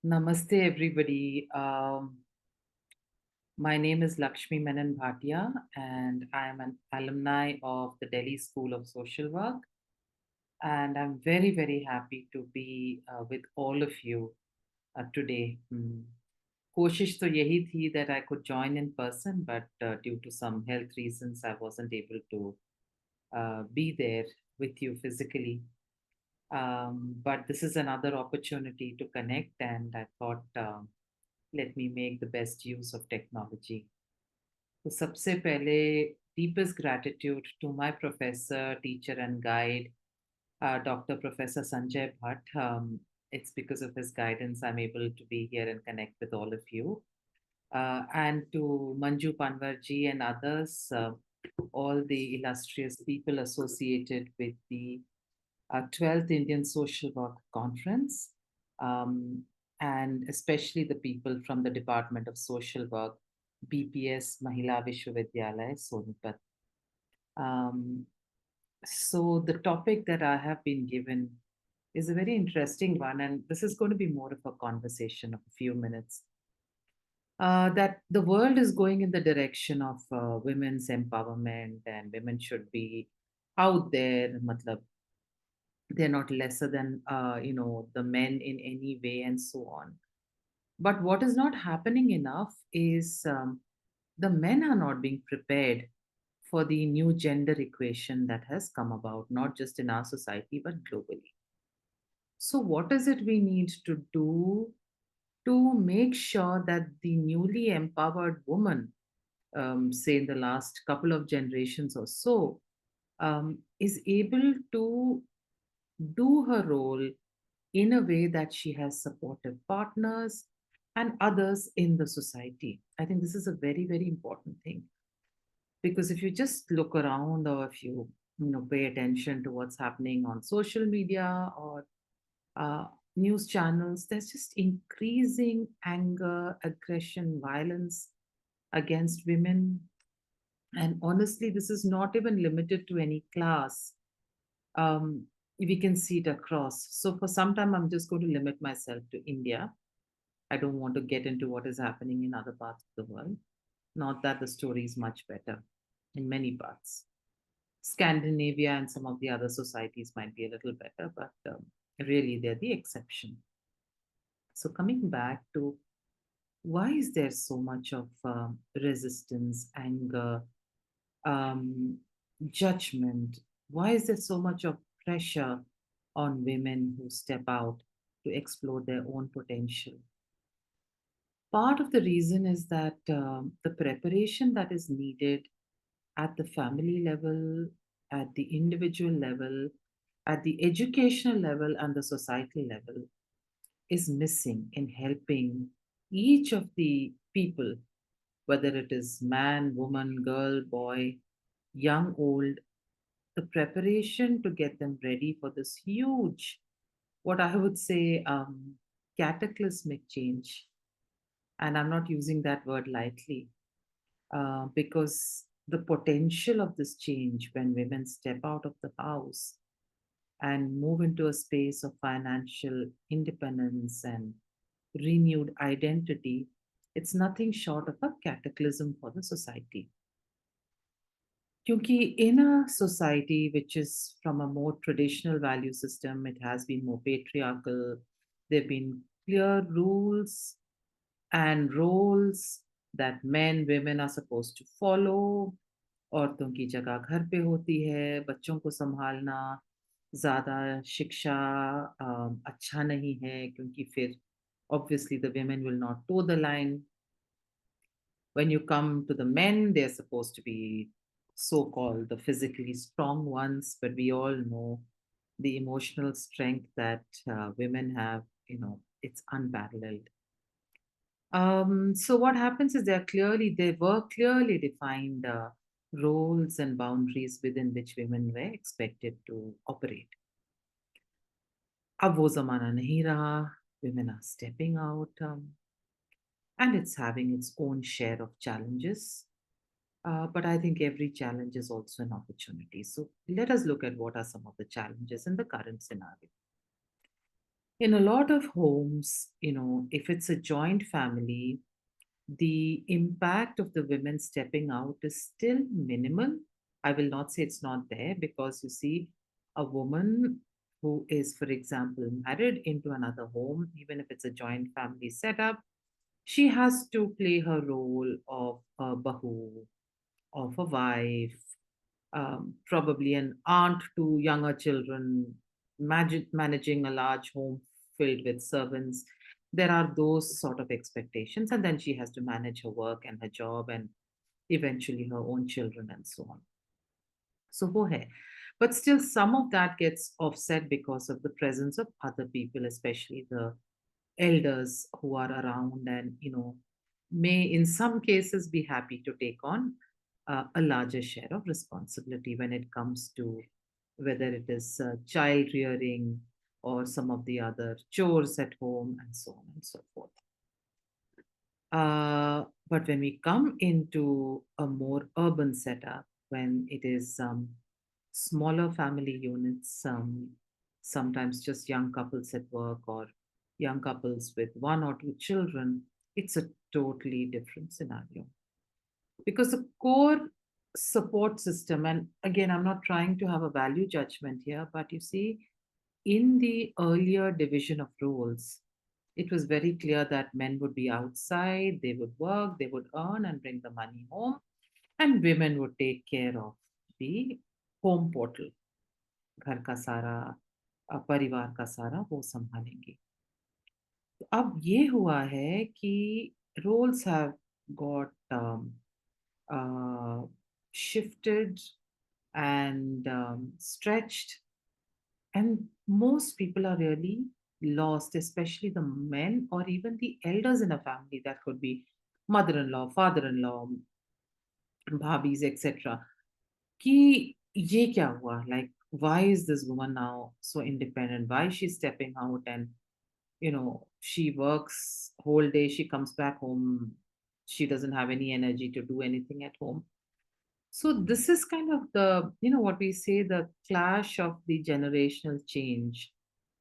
Namaste, everybody. My name is Lakshmi Menon, and I am an alumni of the Delhi School of Social Work. And I'm very, very happy to be with all of you today. कोशिश तो यही थी that I could join in person, but due to some health reasons, I wasn't able to be there with you physically. But this is another opportunity to connect, and I thought, let me make the best use of technology. तो सबसे पहले deepest gratitude to my professor, teacher, and guide, Dr. Professor Sanjay Bhatt. It's because of his guidance I'm able to be here and connect with all of you. And to Manju Panwarji and others, all the illustrious people associated with the 12th Indian Social Work Conference, um, and especially the people from the Department of Social Work, BPS Mahila Vishwavidyalaya, Sonipat. Um, so the topic that I have been given is a very interesting one, and this is going to be more of a conversation of a few minutes. That the world is going in the direction of women's empowerment, and women should be out there. Matlab, they're not lesser than the men in any way, and so on. But what is not happening enough is the men are not being prepared for the new gender equation that has come about, not just in our society, but globally. So, what is it we need to do to make sure that the newly empowered woman, say in the last couple of generations or so, is able to do her role in a way that she has supportive partners and others in the society? I think this is a very, very important thing, because if you just look around, or if you pay attention to what's happening on social media or uh, news channels, there's just increasing anger, aggression, violence against women. And honestly, this is not even limited to any class. Um, we can see it across. So for some time, I'm just going to limit myself to India. I don't want to get into what is happening in other parts of the world. Not that the story is much better in many parts. Scandinavia and some of the other societies might be a little better, but really they're the exception. So, coming back to why is there so much of resistance, anger, um, judgment? Why is there so much of pressure on women who step out to explore their own potential? Part of the reason is that the preparation that is needed at the family level, at the individual level, at the educational level, and the societal level is missing in helping each of the people, whether it is man, woman, girl, boy, young, old, the preparation to get them ready for this huge, what I would say, cataclysmic change. And I'm not using that word lightly, because the potential of this change when women step out of the house and move into a space of financial independence and renewed identity, it's nothing short of a cataclysm for the society. Kyunki in a society which is from a more traditional value system, it has been more patriarchal. There have been clear rules and roles that men, women are supposed to follow. औरतों की जगह घर पे होती है, बच्चों को संभालना ज़्यादा शिक्षा अच्छा नहीं है, क्योंकि फिर obviously the women will not toe the line. When you come to the men, they're supposed to be so-called the physically strong ones, but we all know the emotional strength that women have, it's unparalleled. So what happens is there were clearly defined roles and boundaries within which women were expected to operate. अब वो ज़माना नहीं रहा. Women are stepping out, and it's having its own share of challenges. But I think every challenge is also an opportunity. So let us look at what are some of the challenges in the current scenario. In a lot of homes, if it's a joint family, the impact of the women stepping out is still minimal. I will not say it's not there, because you see, a woman who is, for example, married into another home, even if it's a joint family setup, she has to play her role of a bahu, of a wife, probably an aunt to younger children, managing a large home filled with servants. There are those sort of expectations, and then she has to manage her work and her job and eventually her own children and so on. So, wo hai. But still, some of that gets offset because of the presence of other people, especially the elders who are around and may in some cases be happy to take on a larger share of responsibility when it comes to whether it is child rearing or some of the other chores at home and so on and so forth. But when we come into a more urban setup, when it is smaller family units, sometimes just young couples at work or young couples with one or two children, it's a totally different scenario. Because the core support system, and again, I'm not trying to have a value judgment here, but you see, in the earlier division of roles, it was very clear that men would be outside, they would work, they would earn and bring the money home, and women would take care of the home portal. घर का सारा परिवार का सारा वो संभालेंगे. तो अब ये हुआ है कि roles have got uh, shifted and stretched, and most people are really lost, especially the men or even the elders in a family. That could be mother-in-law, father-in-law, bhabis, etc. कि ये क्या हुआ? Like, why is this woman now so independent? Why is she stepping out and she works whole day, she comes back home, she doesn't have any energy to do anything at home. So this is kind of the, what we say, the clash of the generational change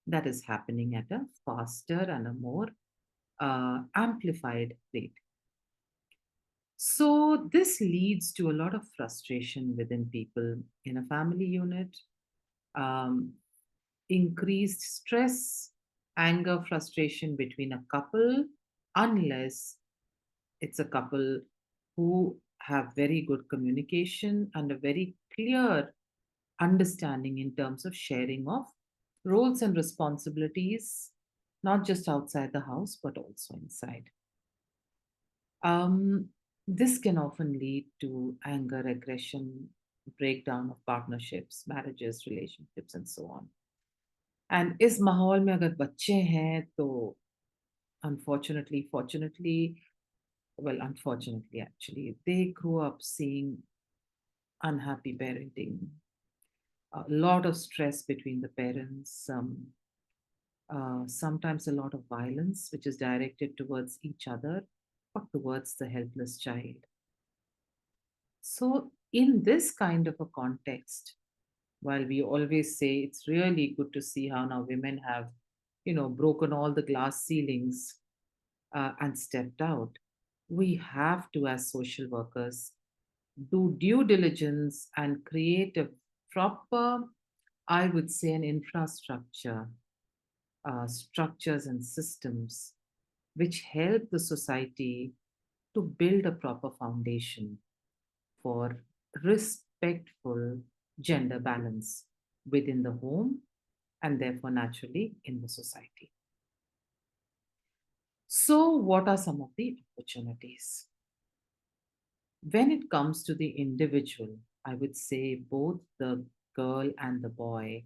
that is happening at a faster and a more amplified rate. So this leads to a lot of frustration within people in a family unit, um, increased stress, anger, frustration between a couple, unless it's a couple who have very good communication and a very clear understanding in terms of sharing of roles and responsibilities, not just outside the house, but also inside. Um, this can often lead to anger, aggression, breakdown of partnerships, marriages, relationships, and so on. And इस माहौल में अगर बच्चे हैं तो unfortunately, well, unfortunately, actually, they grew up seeing unhappy parenting, a lot of stress between the parents, sometimes a lot of violence, which is directed towards each other or towards the helpless child. So, in this kind of a context, while we always say it's really good to see how now women have, broken all the glass ceilings and stepped out, we have to, as social workers, do due diligence and create a proper, I would say, an infrastructure, structures and systems which help the society to build a proper foundation for respectful gender balance within the home and therefore naturally in the society. So, what are some of the opportunities? When it comes to the individual, I would say both the girl and the boy,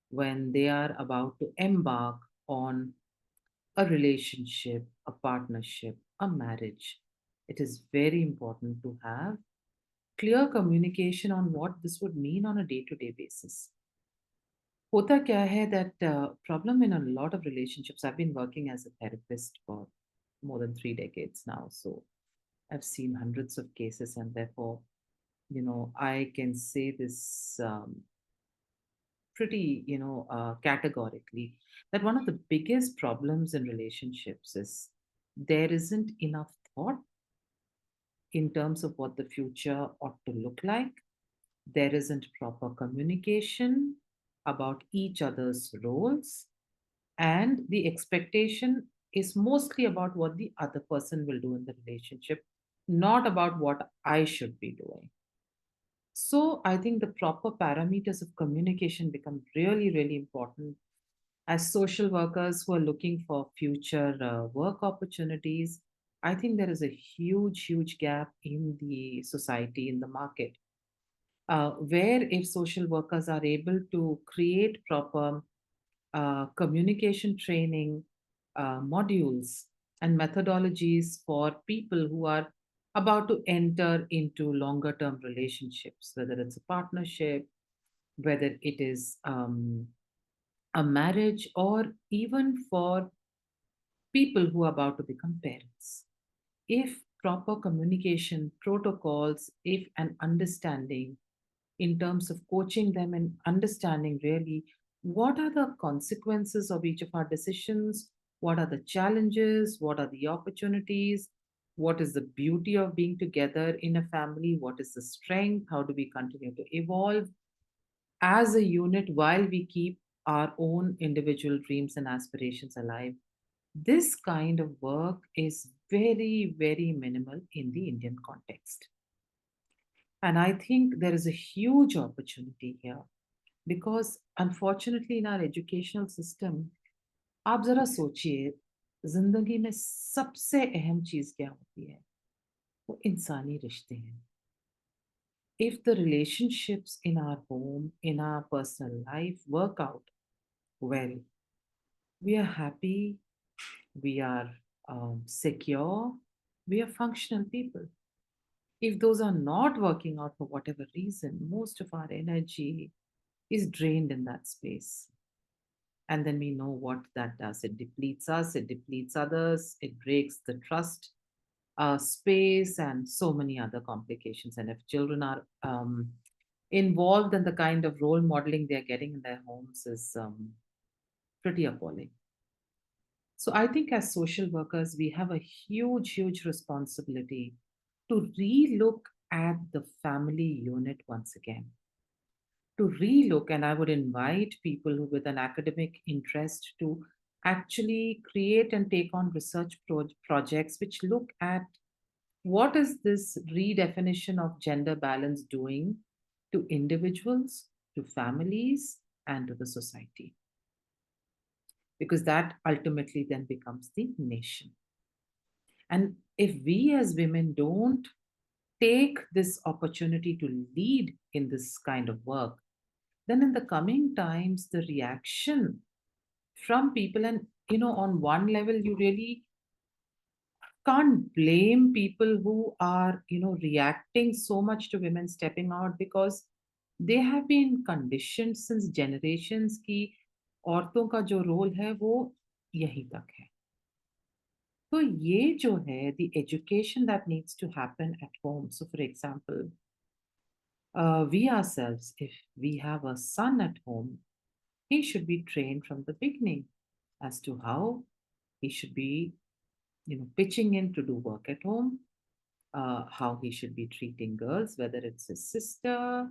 when they are about to embark on a relationship, a partnership, a marriage, it is very important to have clear communication on what this would mean on a day-to-day basis. होता क्या है that problem in a lot of relationships, I've been working as a therapist for more than 3 decades now, so I've seen hundreds of cases, and therefore, I can say this pretty, categorically that one of the biggest problems in relationships is there isn't enough thought in terms of what the future ought to look like. There isn't proper communication about each other's roles, and the expectation is mostly about what the other person will do in the relationship, not about what I should be doing. So I think the proper parameters of communication become really, really important as social workers who are looking for future work opportunities. I think there is a huge, huge gap in the society, in the market, where if social workers are able to create proper communication training modules and methodologies for people who are about to enter into longer term relationships, whether it's a partnership, whether it is a marriage, or even for people who are about to become parents. If proper communication protocols, if an understanding in terms of coaching them and understanding really what are the consequences of each of our decisions, what are the challenges, what are the opportunities, what is the beauty of being together in a family, what is the strength, how do we continue to evolve as a unit while we keep our own individual dreams and aspirations alive. This kind of work is very, very minimal in the Indian context. And I think there is a huge opportunity here because unfortunately in our educational system, आप जरा सोचिए, जिंदगी में सबसे अहम चीज क्या होती है? वो इंसानी रिश्ते हैं. If the relationships in our home, in our personal life work out well, we are happy, we are secure, we are functional people. If those are not working out for whatever reason, most of our energy is drained in that space. And then we know what that does. It depletes us, it depletes others, it breaks the trust space, and so many other complications. And if children are involved, in the kind of role modeling they're getting in their homes is pretty appalling. So I think as social workers, we have a huge, huge responsibility to relook at the family unit once again. To relook, and I would invite people with an academic interest to actually create and take on research projects which look at what is this redefinition of gender balance doing to individuals, to families, and to the society. Because that ultimately then becomes the nation. And if we as women don't take this opportunity to lead in this kind of work, then in the coming times, the reaction from people, and on one level, you really can't blame people who are, reacting so much to women stepping out because they have been conditioned since generations की औरतों का जो role है वो यहीं तक है. तो ये जो है the education that needs to happen at home. So for example, we ourselves, if we have a son at home, he should be trained from the beginning as to how he should be, pitching in to do work at home, how he should be treating girls, whether it's his sister,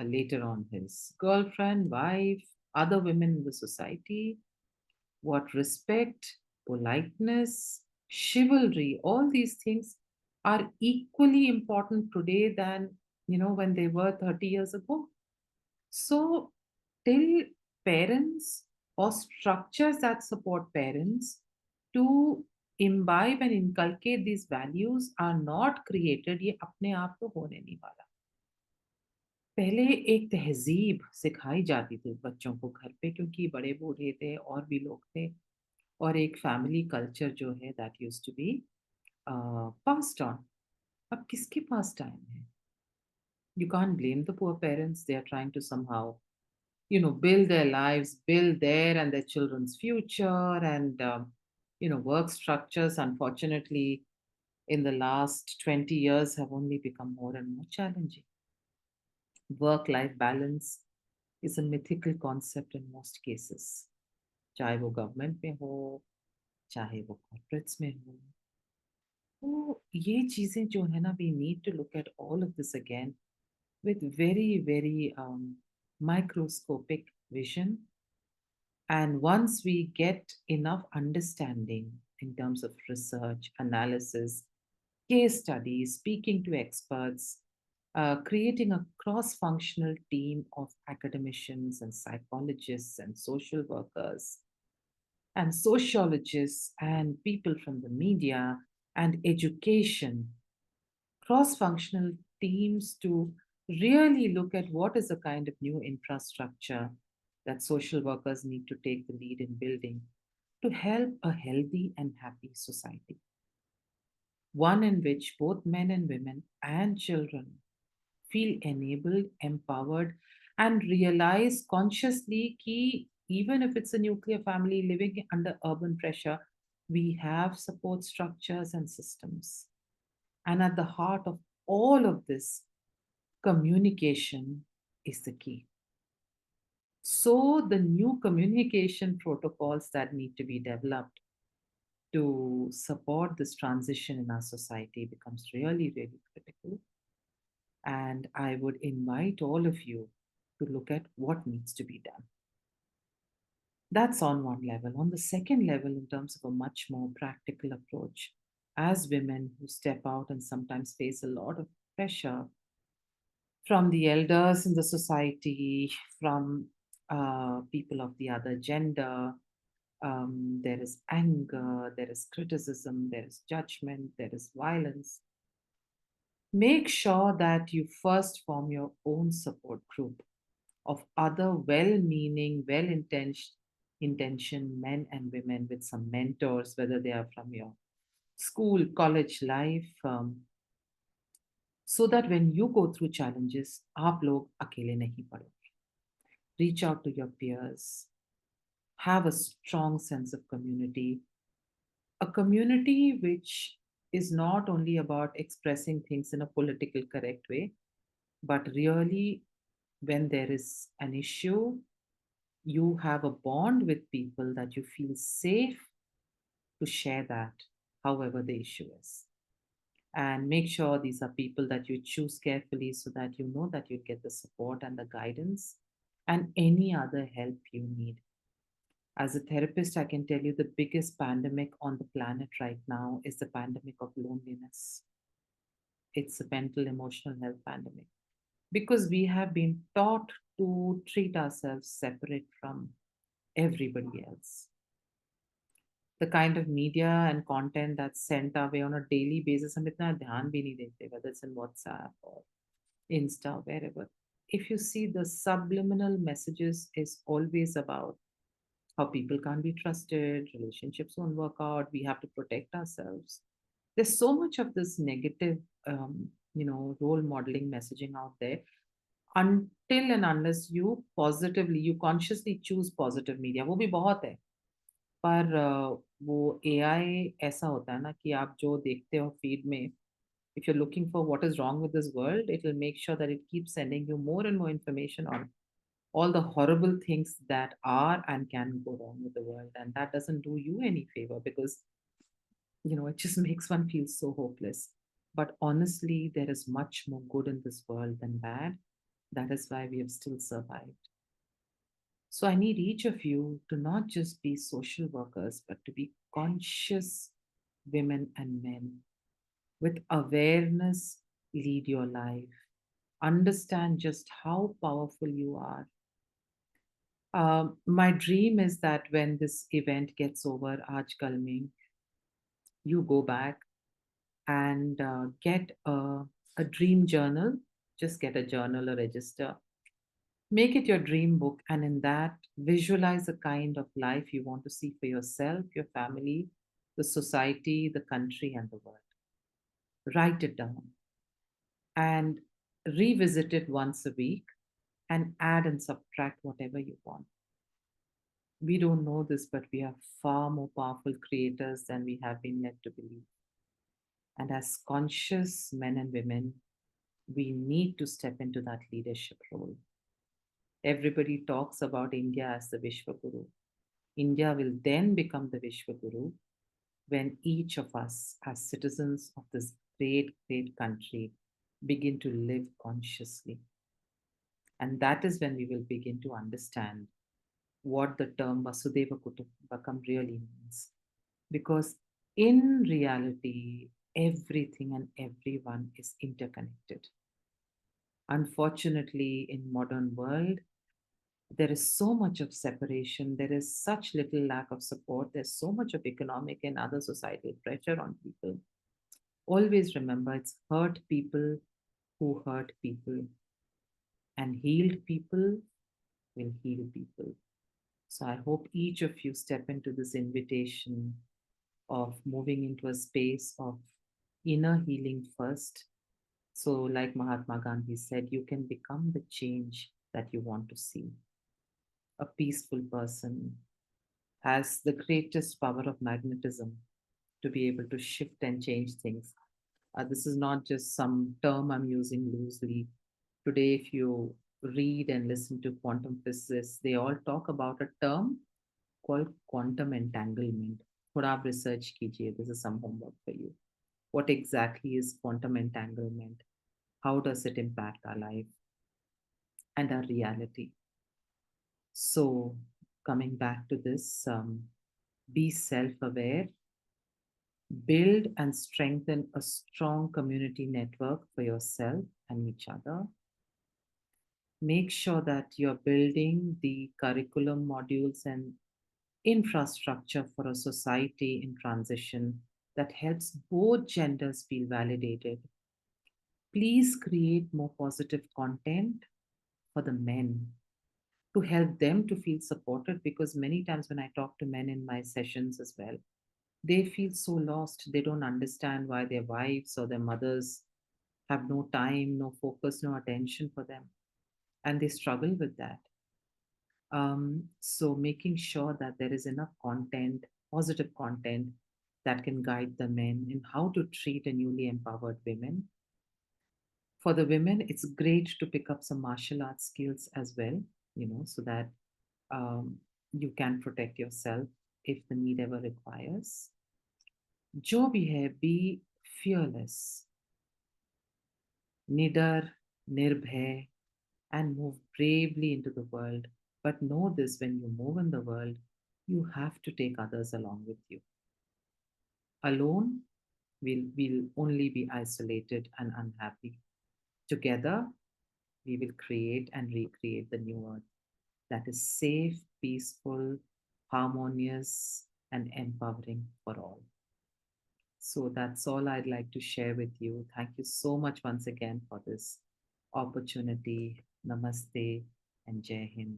later on his girlfriend, wife, other women in the society, what respect, politeness, chivalry, all these things are equally important today than, when they were 30 years ago. So, till parents or structures that support parents to imbibe and inculcate these values are not created, ये अपने आप तो होने नहीं वाला. पहले एक तहज़ीब सिखाई जाती थी बच्चों को घर पे क्योंकि बड़े बूढ़े थे और भी लोग थे और एक फैमिली कल्चर जो है that used to be passed on. अब किसके पास टाइम है? You can't blame the poor parents. They are trying to somehow, build their lives, build their and their children's future, and work structures. Unfortunately, in the last 20 years, have only become more and more challenging. Work-life balance is a mythical concept in most cases. चाहे वो government में हो, चाहे वो corporates में हो, तो ये चीजें जो है ना, we need to look at all of this again with very, very microscopic vision. And once we get enough understanding in terms of research, analysis, case studies, speaking to experts, creating a cross functional team of academicians and psychologists and social workers and sociologists and people from the media and education, cross functional teams to really look at what is the kind of new infrastructure that social workers need to take the lead in building to help a healthy and happy society. One in which both men and women and children feel enabled, empowered, and realize consciously that even if it's a nuclear family living under urban pressure, we have support structures and systems. And at the heart of all of this, communication is the key. So, the new communication protocols that need to be developed to support this transition in our society becomes really, really critical. And I would invite all of you to look at what needs to be done. That's on one level. On the second level, in terms of a much more practical approach, as women who step out and sometimes face a lot of pressure from the elders in the society, from people of the other gender. There is anger, there is criticism, there is judgment, there is violence. Make sure that you first form your own support group of other well meaning, well intentioned men and women with some mentors, whether they are from your school, college life, so that when you go through challenges, आप लोग अकेले नहीं पड़ोगे. Reach out to your peers. Have a strong sense of community. A community which is not only about expressing things in a political correct way, but really, when there is an issue, you have a bond with people that you feel safe to share that, however the issue is. And make sure these are people that you choose carefully so that you know that you get the support and the guidance and any other help you need. As a therapist, I can tell you the biggest pandemic on the planet right now is the pandemic of loneliness. It's a mental emotional health pandemic because we have been taught to treat ourselves separate from everybody else. The kind of media and content that's sent our way on a daily basis, हम इतना ध्यान भी नहीं देते, whether it's in WhatsApp or Insta, wherever. If you see, the subliminal messages is always about how people can't be trusted, relationships won't work out, we have to protect ourselves. There's so much of this negative, role modeling messaging out there. Until and unless you positively, you consciously choose positive media, वो भी बहुत है. पर वो AI ऐसा होता है ना कि आप जो देखते हो फीड में, if you're looking for what is wrong with this world, it will make sure that it keeps sending you more and more information on all the horrible things that are and can go wrong with the world. And that doesn't do you any favor because, it just makes one feel so hopeless. But honestly, there is much more good in this world than bad. That is why we have still survived. So I need each of you to not just be social workers, but to be conscious women and men with awareness, lead your life. Understand just how powerful you are. My dream is that when this event gets over, Aajkal mein, you go back and get a dream journal. Just get a journal, a register. Make it your dream book, and in that, visualize the kind of life you want to see for yourself, your family, the society, the country, and the world. Write it down and revisit it once a week and add and subtract whatever you want. We don't know this, but we are far more powerful creators than we have been led to believe. And as conscious men and women, we need to step into that leadership role. Everybody talks about India as the Vishwaguru. India will then become the Vishwaguru when each of us, as citizens of this great, great country, begin to live consciously. And that is when we will begin to understand what the term Vasudeva Kutumbakam really means. Because in reality, everything and everyone is interconnected. Unfortunately, in modern world, there is so much of separation. There is such little lack of support. There's so much of economic and other societal pressure on people. Always remember, it's hurt people who hurt people, and healed people will heal people. So I hope each of you step into this invitation of moving into a space of inner healing first. So, like Mahatma Gandhi said, you can become the change that you want to see. A peaceful person has the greatest power of magnetism to be able to shift and change things. This is not just some term I'm using loosely. Today, if you read and listen to quantum physicists, they all talk about a term called quantum entanglement. थोड़ा आप research कीजिए. This is some homework for you. What exactly is quantum entanglement? How does it impact our life and our reality? So, coming back to this, be self aware, build and strengthen a strong community network for yourself and each other. Make sure that you're building the curriculum modules and infrastructure for a society in transition that helps both genders feel validated. Please create more positive content for the men to help them to feel supported, because many times when I talk to men in my sessions as well, they feel so lost. They don't understand why their wives or their mothers have no time, no focus, no attention for them. And they struggle with that. So making sure that there is enough content, positive content, that can guide the men in how to treat a newly empowered women. For the women, it's great to pick up some martial arts skills as well, so that um, you can protect yourself if the need ever requires. जो भी है, be fearless, nidar, nirbhay, and move bravely into the world. But know this, when you move in the world, you have to take others along with you. Alone, we'll only be isolated and unhappy. Together, we will create and recreate the new earth that is safe, peaceful, harmonious, and empowering for all. So that's all I'd like to share with you. Thank you so much once again for this opportunity. Namaste and Jai Hind.